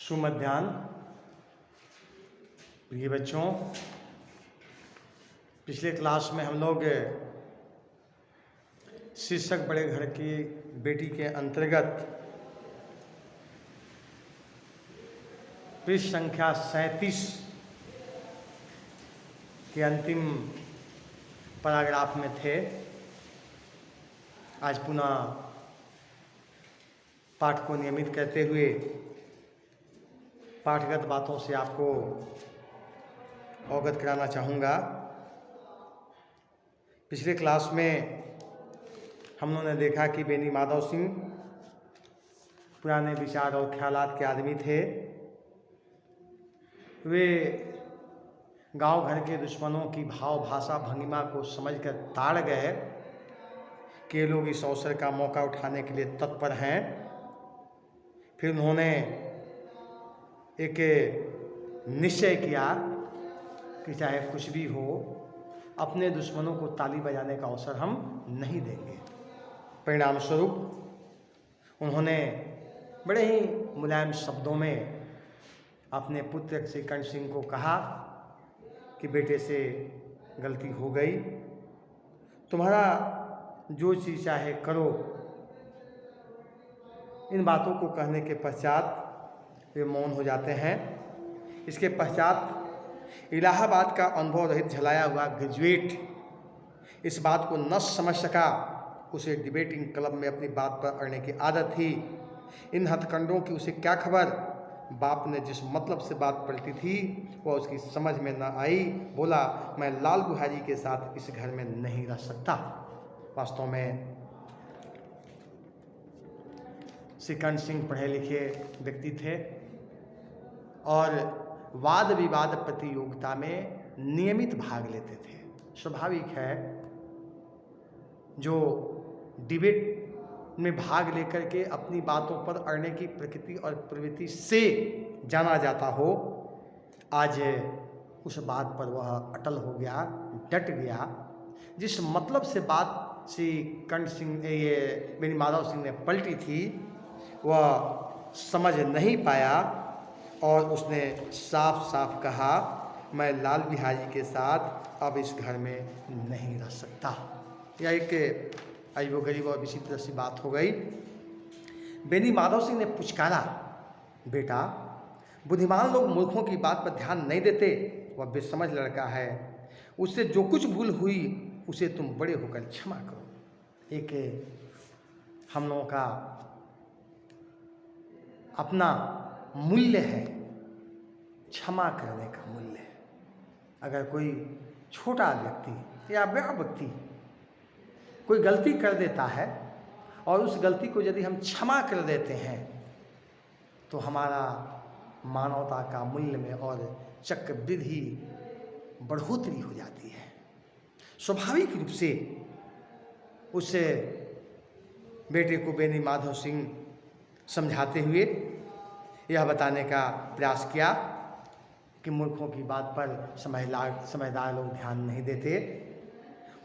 सुमध्याह्न। प्रिय बच्चों, पिछले क्लास में हम लोग शीर्षक बड़े घर की बेटी के अंतर्गत पृष्ठ संख्या 37 के अंतिम पैराग्राफ में थे। आज पुनः पाठ को नियमित करते हुए पाठगत बातों से आपको अवगत कराना चाहूँगा। पिछले क्लास में हम लोगों ने देखा कि बेनी माधव सिंह पुराने विचार और ख्यालात के आदमी थे। वे गांव घर के दुश्मनों की भाव भाषा भंगिमा को समझकर ताड़ गए कि ये लोग इस अवसर का मौका उठाने के लिए तत्पर हैं। फिर उन्होंने एक निश्चय किया कि चाहे कुछ भी हो, अपने दुश्मनों को ताली बजाने का अवसर हम नहीं देंगे। परिणाम स्वरूप उन्होंने बड़े ही मुलायम शब्दों में अपने पुत्र श्री कंठ सिंह को कहा कि बेटे से गलती हो गई, तुम्हारा जो चीज़ चाहे करो। इन बातों को कहने के पश्चात वे मौन हो जाते हैं। इसके पश्चात इलाहाबाद का अनुभव रहित झलाया हुआ ग्रेजुएट इस बात को न समझ सका। उसे डिबेटिंग क्लब में अपनी बात पर अड़ने की आदत थी। इन हथकंडों की उसे क्या खबर। बाप ने जिस मतलब से बात पलटी थी वह उसकी समझ में न आई। बोला, मैं लाल बुहारी के साथ इस घर में नहीं रह सकता। वास्तव में श्री कंठ सिंह पढ़े लिखे व्यक्ति थे और वाद विवाद प्रतियोगिता में नियमित भाग लेते थे। स्वाभाविक है, जो डिबेट में भाग लेकर के अपनी बातों पर अड़ने की प्रकृति और प्रवृत्ति से जाना जाता हो, आज उस बात पर वह अटल हो गया, डट गया। जिस मतलब से बात श्री कंठ सिंह ये बेनी माधव सिंह ने पलटी थी वह समझ नहीं पाया और उसने साफ साफ कहा, मैं लाल बिहारी के साथ अब इस घर में नहीं रह सकता। यह एक अजीबो गरीब और विचित्र सी बात हो गई। बेनी माधव सिंह ने पुचकारा, बेटा, बुद्धिमान लोग मूर्खों की बात पर ध्यान नहीं देते। वह बेसमझ लड़का है, उससे जो कुछ भूल हुई उसे तुम बड़े होकर क्षमा करो। एक हम लोगों का अपना मूल्य है, क्षमा करने का मूल्य है। अगर कोई छोटा व्यक्ति या बड़ा व्यक्ति कोई गलती कर देता है और उस गलती को यदि हम क्षमा कर देते हैं तो हमारा मानवता का मूल्य में और चक्रवृद्धि बढ़ोतरी हो जाती है। स्वाभाविक रूप से उस बेटे को बेनी माधव सिंह समझाते हुए यह बताने का प्रयास किया कि मूर्खों की बात पर समझदार लोग ध्यान नहीं देते।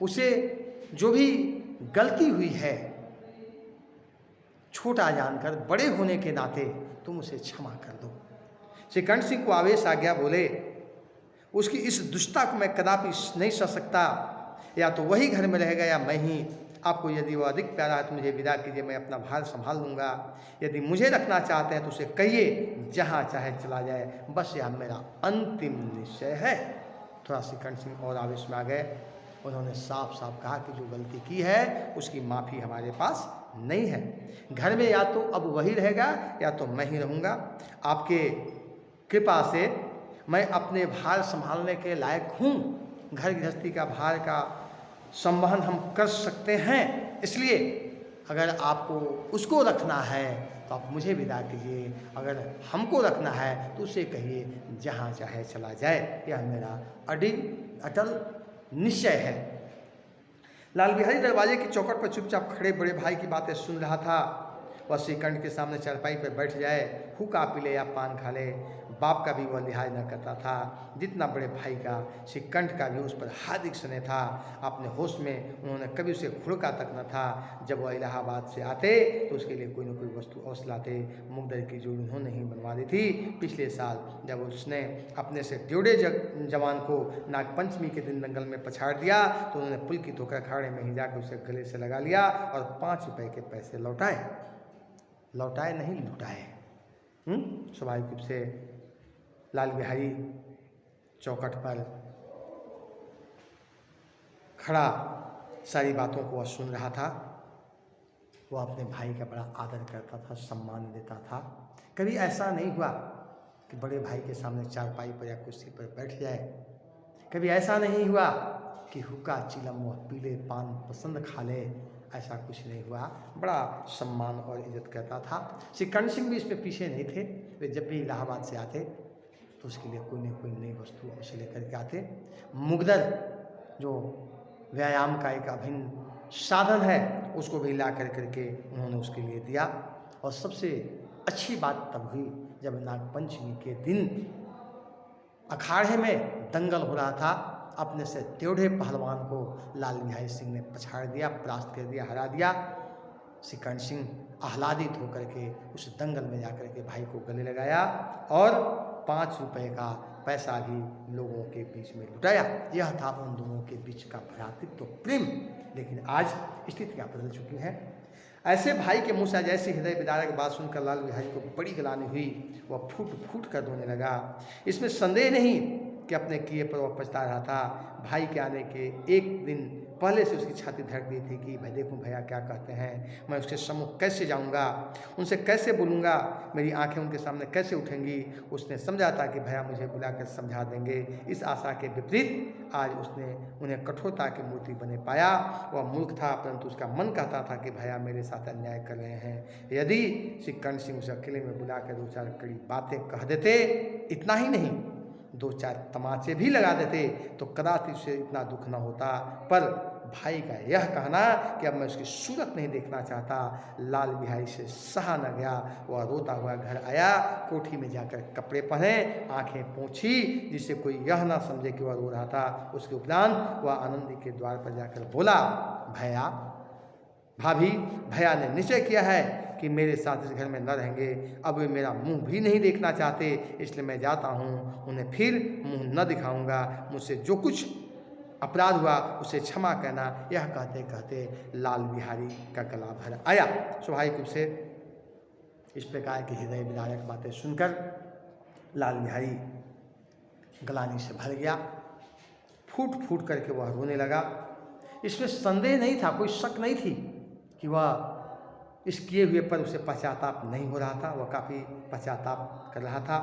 उसे जो भी गलती हुई है छोटा जानकर बड़े होने के नाते तुम उसे क्षमा कर दो। श्री कंठ सिंह को आवेश आ गया। बोले, उसकी इस दुष्टता को मैं कदापि नहीं सह सकता। या तो वही घर में रहेगा या मैं ही। आपको यदि वो अधिक प्यारा है तो मुझे विदा कीजिए, मैं अपना भार संभाल लूँगा। यदि मुझे रखना चाहते हैं तो उसे कहिए, जहाँ चाहे चला जाए। बस यह मेरा अंतिम निश्चय है। थोड़ा श्री कंठ सिंह और आवेश में आ गए। उन्होंने साफ साफ कहा कि जो गलती की है उसकी माफ़ी हमारे पास नहीं है। घर में या तो अब वही रहेगा या तो मैं ही रहूँगा। आपके कृपा से मैं अपने भार संभालने के लायक हूँ। घर गृहस्थी का भार का संवहन हम कर सकते हैं। इसलिए अगर आपको उसको रखना है तो आप मुझे विदा कीजिए, अगर हमको रखना है तो उसे कहिए जहाँ चाहे चला जाए। यह मेरा अटल निश्चय है। लाल बिहारी दरवाजे की चौखट पर चुपचाप खड़े बड़े भाई की बातें सुन रहा था। वह श्री कंठ के सामने चारपाई पर बैठ जाए, हुक्का पी ले या पान खा ले, बाप का भी वह लिहाज न करता था, जितना बड़े भाई का श्रीकंठ का भी उस पर हार्दिक स्नेह था। अपने होश में उन्होंने कभी उसे घुड़का तक न था। जब वह इलाहाबाद से आते तो उसके लिए कोई न कोई वस्तु अवश्य लाते। मुगदर की जोड़ी उन्होंने ही बनवा दी थी। पिछले साल जब उसने अपने से ड्योढ़े जवान को नागपंचमी के दिन दंगल में पछाड़ दिया तो उन्होंने पुलकित होकर अखाड़े में ही जाकर उसे गले से लगा लिया और 5 रुपए के पैसे लौटाए। लौटाए नहीं, लुटाए। स्वाभाविक रूप से लाल बिहारी चौखट पर खड़ा सारी बातों को सुन रहा था। वो अपने भाई का बड़ा आदर करता था, सम्मान देता था। कभी ऐसा नहीं हुआ कि बड़े भाई के सामने चारपाई पर या कुर्सी पर बैठ जाए। कभी ऐसा नहीं हुआ कि हुक्का चिलम व पीले पान पसंद खा ले। ऐसा कुछ नहीं हुआ। बड़ा सम्मान और इज्जत करता था। श्री कर्ण सिंह भी इसमें पीछे नहीं थे। वे जब भी इलाहाबाद से आते तो उसके लिए कोई न कोई नई वस्तु अवश्य लेकर के आते। मुगदर जो व्यायाम का एक अभिन्न साधन है उसको भी ला करके उन्होंने उसके लिए दिया। और सबसे अच्छी बात तब हुई जब नागपंचमी के दिन अखाड़े में दंगल हो रहा था। अपने से टेढ़े पहलवान को लाल बिहारी सिंह ने पछाड़ दिया, परास्त कर दिया, हरा दिया। श्री कर्ण सिंह आह्लादित होकर के उस दंगल में जाकर के भाई को गले लगाया और 5 रुपए का पैसा भी लोगों के बीच में लुटाया। यह था उन दोनों के बीच का भ्रातृत्व प्रेम। लेकिन आज स्थितियाँ बदल चुकी हैं। ऐसे भाई के मुँह से जैसी हृदय विदारक बात सुनकर लाल बिहारी को बड़ी गलानी हुई। वह फूट फूट कर रोने लगा। इसमें संदेह नहीं कि अपने किए पर वह पछता रहा था। भाई के आने के एक दिन पहले से उसकी छाती धड़क गई थी कि भाई देखूं भैया क्या कहते हैं, मैं उसके सम्मुख कैसे जाऊंगा, उनसे कैसे बोलूंगा, मेरी आंखें उनके सामने कैसे उठेंगी। उसने समझा था कि भैया मुझे बुलाकर समझा देंगे। इस आशा के विपरीत आज उसने उन्हें कठोरता की मूर्ति बने पाया। वह मूर्ख था, परंतु उसका मन कहता था कि भैया मेरे साथ अन्याय कर रहे हैं। यदि श्री कर्ण सिंह उसे अकेले में बुलाकर 2-4 कड़ी बातें कह देते, इतना ही नहीं 2-4 तमाचे भी लगा देते तो कदापि उसे इतना दुख न होता। पर भाई का यह कहना कि अब मैं उसकी सूरत नहीं देखना चाहता, लाल बिहारी से सहा न गया। वह रोता हुआ घर आया, कोठी में जाकर कपड़े पहने, आंखें पोंछी, जिससे कोई यह ना समझे कि वह रो रहा था। उसके उपरांत वह आनंदी के द्वार पर जाकर बोला, भैया भाभी, भैया ने निश्चय किया है कि मेरे साथ इस घर में न रहेंगे। अब वे मेरा मुंह भी नहीं देखना चाहते, इसलिए मैं जाता हूँ। उन्हें फिर मुंह न दिखाऊंगा। मुझसे जो कुछ अपराध हुआ उसे क्षमा करना। यह कहते कहते लाल बिहारी का गला भर आया। स्वाभाविक रूप से इस प्रकार की हृदय विदारक बातें सुनकर लाल बिहारी गलानी से भर गया। फूट फूट करके वह रोने लगा। इसमें संदेह नहीं था, कोई शक नहीं थी कि वह इस किए हुए पर उसे पश्चाताप नहीं हो रहा था। वह काफ़ी पश्चाताप कर रहा था।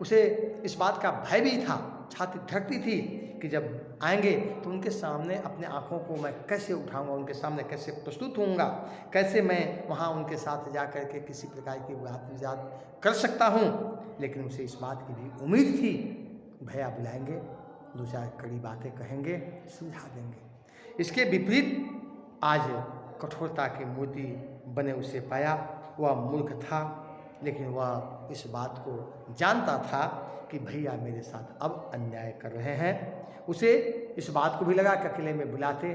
उसे इस बात का भय भी था, छाती धड़कती थी कि जब आएंगे तो उनके सामने अपने आँखों को मैं कैसे उठाऊंगा, उनके सामने कैसे प्रस्तुत होऊंगा, कैसे मैं वहाँ उनके साथ जा कर के किसी प्रकार की बात विचार कर सकता हूँ। लेकिन उसे इस बात की भी उम्मीद थी, भैया बुलाएंगे, 2-4 कड़ी बातें कहेंगे, समझा देंगे। इसके विपरीत आज कठोरता की मूर्ति बने उसे पाया। वह मूर्ख था, लेकिन वह इस बात को जानता था कि भैया मेरे साथ अब अन्याय कर रहे हैं। उसे इस बात को भी लगा कि अकेले में बुलाते,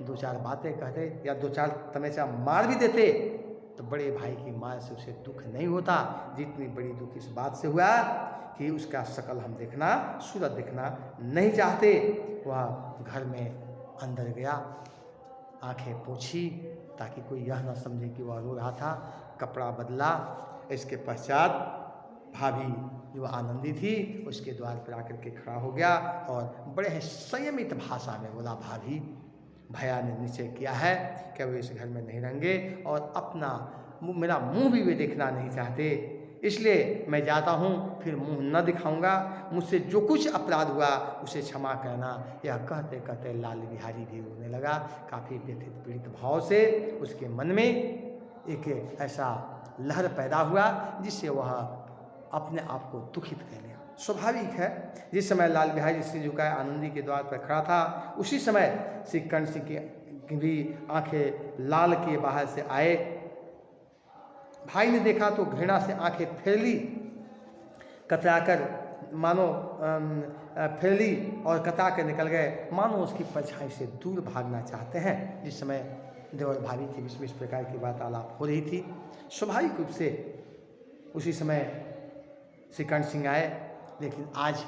2-4 बातें कहते या 2-4 तमेचा मार भी देते तो बड़े भाई की मार से उसे दुख नहीं होता, जितनी बड़ी दुख इस बात से हुआ कि उसका शकल हम देखना, सूरत देखना नहीं चाहते। वह घर में अंदर गया, आंखें पोंछी ताकि कोई यह न समझे कि वह रो रहा था। कपड़ा बदला। इसके पश्चात भाभी जो आनंदी थी उसके द्वार पर आकर के खड़ा हो गया और बड़े ही संयमित भाषा में बोला, भाभी भैया ने निश्चय किया है कि वे इस घर में नहीं रहेंगे और अपना मेरा मुंह भी वे देखना नहीं चाहते, इसलिए मैं जाता हूँ, फिर मुंह न दिखाऊंगा। मुझसे जो कुछ अपराध हुआ उसे क्षमा करना। यह कहते कहते लाल बिहारी भी रोने लगा। काफ़ी व्यथित पीड़ित भाव से उसके मन में एक ऐसा लहर पैदा हुआ जिससे वह अपने आप को दुखित कर लिया। स्वाभाविक है, जिस समय लाल बिहारी सिर झुकाए आनंदी के द्वार पर खड़ा था, उसी समय श्री कर्ण सिंह की भी आंखें लाल किए बाहर से आए। भाई ने देखा तो घृणा से आंखें फेर ली। कतराकर मानो फैली और कतरा कर निकल गए, मानो उसकी परछाई से दूर भागना चाहते हैं। जिस समय देवर भाभी के बीच में इस प्रकार की वार्तालाप हो रही थी, स्वाभाविक रूप से उसी समय श्री कर्ण सिंह आए, लेकिन आज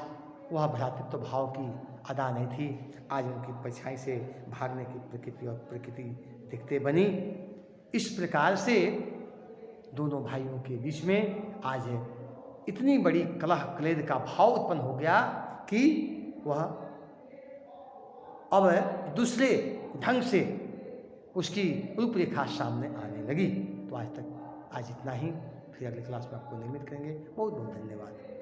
वह भ्रातृत्व भाव की अदा नहीं थी। आज उनकी परछाई से भागने की प्रकृति दिखते बनी। इस प्रकार से दोनों भाइयों के बीच में आज इतनी बड़ी कलह क्लेद का भाव उत्पन्न हो गया कि वह अब दूसरे ढंग से उसकी रूपरेखा सामने आने लगी। तो आज इतना ही, फिर अगले क्लास में आपको निर्मित करेंगे। बहुत बहुत धन्यवाद।